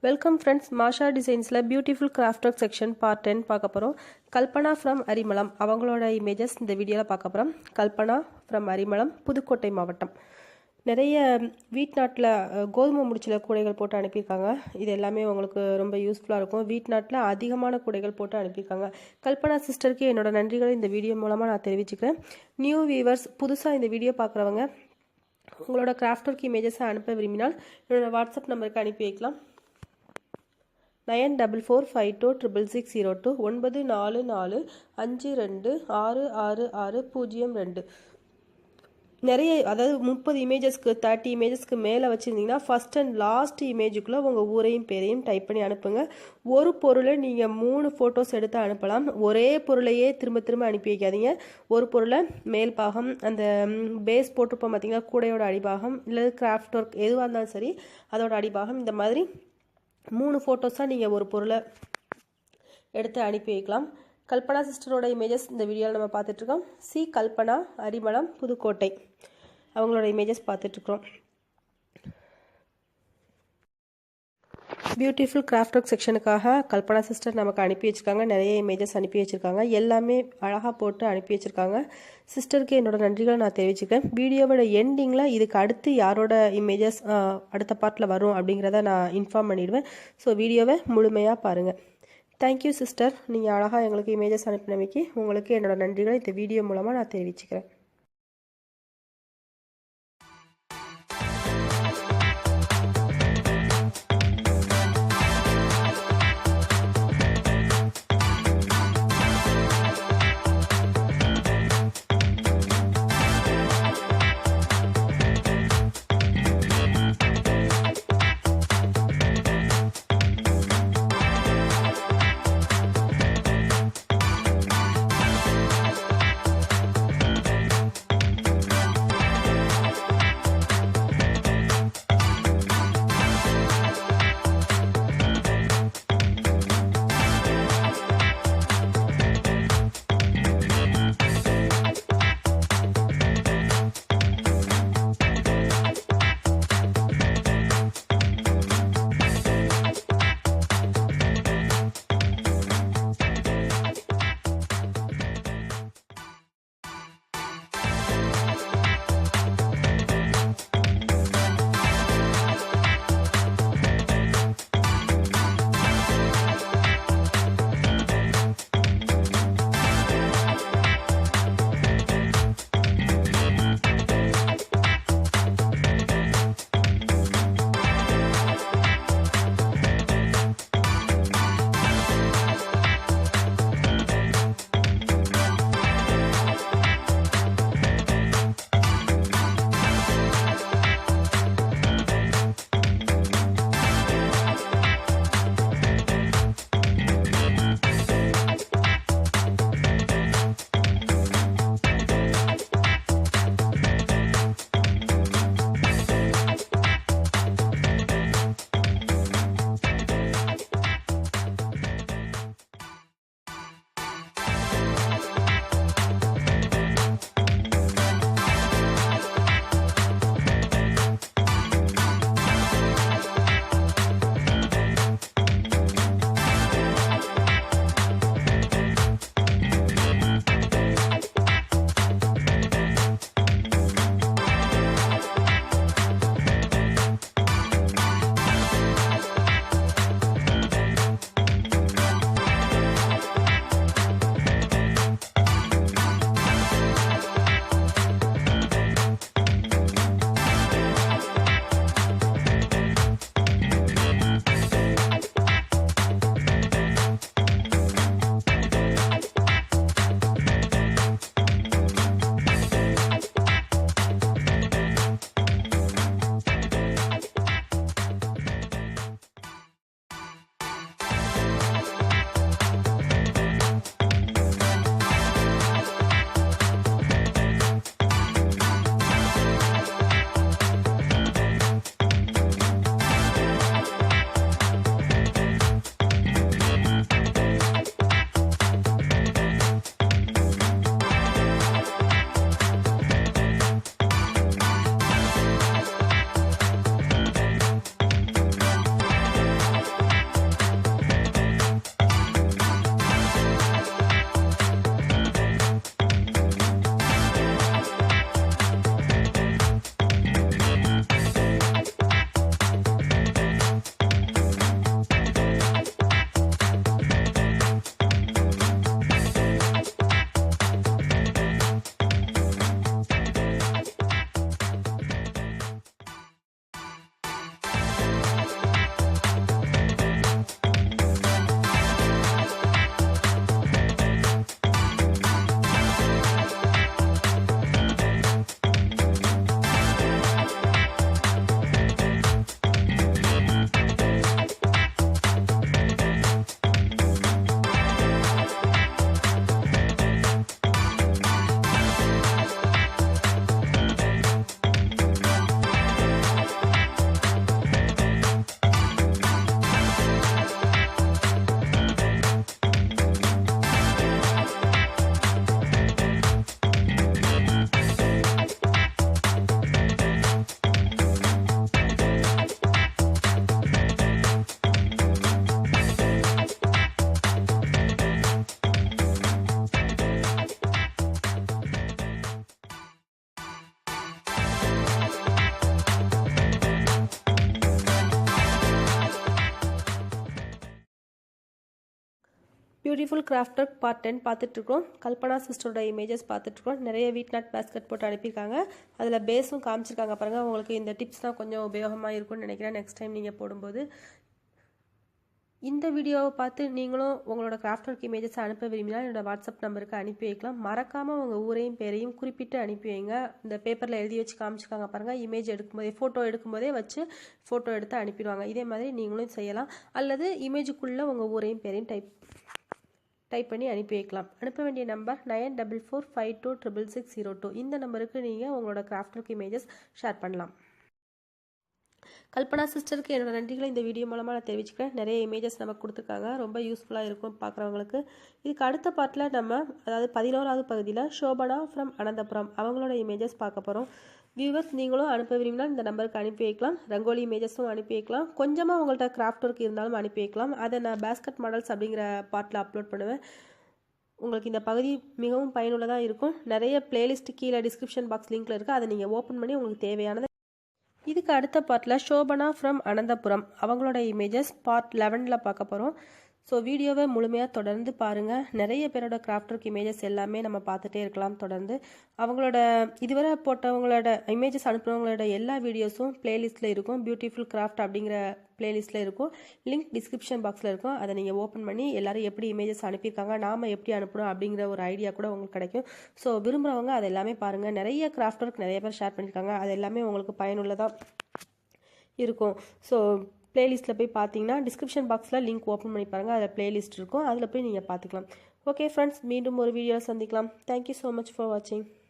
Welcome friends, Masha Designsல beautiful craft work section part 10 பார்க்க போறோம். Kalpana from Arimalam அவங்களோட இமேजेस இந்த வீடியோல பார்க்க போறோம். கல்பனா from அரிமளம் புதுக்கோட்டை மாவட்டம். நிறைய வீட்நாட்ல கோதுமை முடிச்சில கூடைகள் போட்டு அனுப்பியிருக்காங்க. இது எல்லாமே உங்களுக்கு ரொம்ப யூஸ்ஃபுல்லா இருக்கும். வீட்நாட்ல அதிகமான கூடைகள் போட்டு அனுப்பியிருக்காங்க. கல்பனா சிஸ்டருக்கு என்னோட நன்றிகளை இந்த வீடியோ மூலமா நான் தெரிவிச்சுக்கிறேன். நியூ வியூவர்ஸ் புதுசா இந்த வீடியோ பார்க்குறவங்க உங்களோட கிராஃப்ட் ஒர்க் இமேஜஸை அனுப்ப விரும்பினால் என்னோட வாட்ஸ்அப் நம்பருக்கு அனுப்பி வைக்கலாம். 9445266602 9445266602 நிறைய அதாவது 30 இமேஜஸ்க்கு 30 இமேஜஸ்க்கு மேலே வச்சுருந்தீங்கன்னா ஃபஸ்ட் அண்ட் லாஸ்ட் இமேஜுக்குள்ளே உங்கள் ஊரையும் பேரையும் டைப் பண்ணி அனுப்புங்க. ஒரு பொருளை நீங்கள் 3 ஃபோட்டோஸ் எடுத்து அனுப்பலாம். ஒரே பொருளையே திரும்ப திரும்ப அனுப்பி வைக்காதீங்க. ஒரு பொருளை மேல் பாகம் அந்த பேஸ் போட்டிருப்போம் பார்த்தீங்கன்னா கூடையோட அடிபாகம் இல்லை கிராஃப்ட் ஒர்க் எதுவாக இருந்தாலும் சரி அதோட அடிபாகம் இந்த மாதிரி 3 ஃபோட்டோஸாக நீங்கள் ஒரு பொருளை எடுத்து அனுப்பி வைக்கலாம். கல்பனா சிஸ்டரோட இமேஜஸ் இந்த வீடியோவில் நம்ம பார்த்துட்ருக்கோம். சி கல்பனா அரிமளம் புதுக்கோட்டை அவங்களோட இமேஜஸ் பார்த்துட்ருக்குறோம். பியூட்டிஃபுல் கிராஃப்ட் ஒர்க் செக்ஷனுக்காக கல்பனா சிஸ்டர் நமக்கு அனுப்பி வச்சுருக்காங்க. நிறைய இமேஜஸ் அனுப்பி வச்சுருக்காங்க. எல்லாமே அழகாக போட்டு அனுப்பி வச்சுருக்காங்க. சிஸ்டருக்கு என்னோட நன்றிகளை நான் தெரிவிச்சுக்கிறேன். வீடியோவோட எண்டிங்கில் இதுக்கு அடுத்து யாரோட இமேஜஸ் அடுத்த பார்ட்டில் வரும் அப்படிங்கிறத நான் இன்ஃபார்ம் பண்ணிடுவேன். ஸோ வீடியோவை முழுமையாக பாருங்கள். Thank you sister. நீங்கள் அழகாக எங்களுக்கு இமேஜஸ் அனுப்பினமைக்கு உங்களுக்கு என்னோட நன்றிகளை இந்த வீடியோ மூலமாக நான் தெரிவிச்சுக்கிறேன். பியூட்டிஃபுல் கிராஃப்ட் ஒர்க் பார்ட் 10 பார்த்துட்ருக்கோம். கல்பனா சிஸ்டரோட இமேஜஸ் பார்த்துட்ருக்கோம். நிறைய வீட் நாட் பேஸ்கெட் போட்டு அனுப்பியிருக்காங்க. அதில் பேஸும் காமிச்சிருக்காங்க பாருங்கள். உங்களுக்கு இந்த டிப்ஸ்லாம் கொஞ்சம் உபயோகமாக இருக்கும்னு நினைக்கிறேன் நெக்ஸ்ட் டைம் நீங்கள் போடும்போது. இந்த வீடியோவை பார்த்து நீங்களும் உங்களோட கிராஃப்ட் ஒர்க் இமேஜஸ் அனுப்ப விரும்பினா என்னோட வாட்ஸ்அப் நம்பருக்கு அனுப்பி வைக்கலாம். மறக்காமல் உங்கள் ஊரையும் பேரையும் குறிப்பிட்டு அனுப்பி வைங்க. இந்த பேப்பரில் எழுதி வச்சு காமிச்சிருக்காங்க பாருங்கள். இமேஜ் எடுக்கும்போதே ஃபோட்டோ எடுக்கும்போதே வச்சு ஃபோட்டோ எடுத்து அனுப்பிடுவாங்க. இதே மாதிரி நீங்களும் செய்யலாம். அல்லது இமேஜுக்குள்ளே உங்கள் ஊரையும் பேரையும் டைப் பண்ணி அனுப்பி வைக்கலாம். அனுப்ப வேண்டிய நம்பர் 9445266602. இந்த நம்பருக்கு நீங்கள் உங்களோட கிராஃப்ட் ஒர்க் இமேஜஸ் ஷேர் பண்ணலாம். கல்பனா சிஸ்டருக்கு என்னோட நன்றிகளை இந்த வீடியோ மூலமாக நான் தெரிவிச்சுக்கிறேன். நிறைய இமேஜஸ் நமக்கு கொடுத்துருக்காங்க. ரொம்ப யூஸ்ஃபுல்லாக இருக்கும் பார்க்குறவங்களுக்கு. இதுக்கு அடுத்த பார்ட்டில் நம்ம அதாவது 11வது பகுதியில் ஷோபனா ஃப்ரம் அனந்தபுரம் அவங்களோட இமேஜஸ் பார்க்க போகிறோம். வியூவர்ஸ் நீங்களும் அனுப்ப விரும்பினா இந்த நம்பருக்கு அனுப்பி வைக்கலாம். ரங்கோலி இமேஜஸும் அனுப்பி வைக்கலாம். கொஞ்சமாக உங்கள்கிட்ட கிராஃப்ட் ஒர்க் இருந்தாலும் அனுப்பி வைக்கலாம். அதை நான் பேஸ்கெட் மாடல்ஸ் அப்படிங்கிற பார்ட்டில் அப்லோட் பண்ணுவேன். உங்களுக்கு இந்த பகுதி மிகவும் பயனுள்ளதாக இருக்கும். நிறைய பிளேலிஸ்ட் கீழே டிஸ்கிரிப்ஷன் பாக்ஸ் லிங்க்கில் இருக்குது. அதை நீங்கள் ஓப்பன் பண்ணி உங்களுக்கு தேவையானதை. இதுக்கு அடுத்த பார்ட்டில் ஷோபனா ஃப்ரம் அனந்தபுரம் அவங்களோட இமேஜஸ் பார்ட் 11 பார்க்க போகிறோம். ஸோ வீடியோவை முழுமையாக தொடர்ந்து பாருங்கள். நிறைய பேரோட கிராஃப்ட் ஒர்க் இமேஜஸ் எல்லாமே நம்ம பார்த்துட்டே இருக்கலாம் தொடர்ந்து. அவங்களோட இதுவரை போட்டவங்களோட இமேஜஸ் அனுப்புகிறவங்களோட எல்லா வீடியோஸும் பிளேலிஸ்ட்டில் இருக்கும். பியூட்டிஃபுல் கிராஃப்ட் அப்படிங்கிற பிளேலிஸ்ட்டில் இருக்கும். லிங்க் டிஸ்கிரிப்ஷன் பாக்ஸில் இருக்கும். அதை நீங்கள் ஓப்பன் பண்ணி எல்லோரும் எப்படி இமேஜஸ் அனுப்பியிருக்காங்க, நாம் எப்படி அனுப்பணும் அப்படிங்கிற ஒரு ஐடியா கூட உங்களுக்கு கிடைக்கும். ஸோ விரும்புகிறவங்க அது எல்லாமே பாருங்கள். நிறைய கிராஃப்ட் ஒர்க் நிறைய பேர் ஷேர் பண்ணியிருக்காங்க. அது எல்லாமே உங்களுக்கு பயனுள்ளதாக இருக்கும். ஸோ பிளேலிஸ்ட்டில் போய் பார்த்தீங்கன்னா டிஸ்கிரிப்ஷன் பாக்ஸில் லிங்க் ஓப்பன் பண்ணி பாருங்கள். அதில் பிளேலிஸ்ட் இருக்கும். அதில் போய் நீங்கள் பார்த்துக்கலாம். ஓகே ஃப்ரெண்ட்ஸ், மீண்டும் ஒரு வீடியோவில் சந்திக்கலாம். தேங்க்யூ ஸோ மச் ஃபார் வாட்சிங்.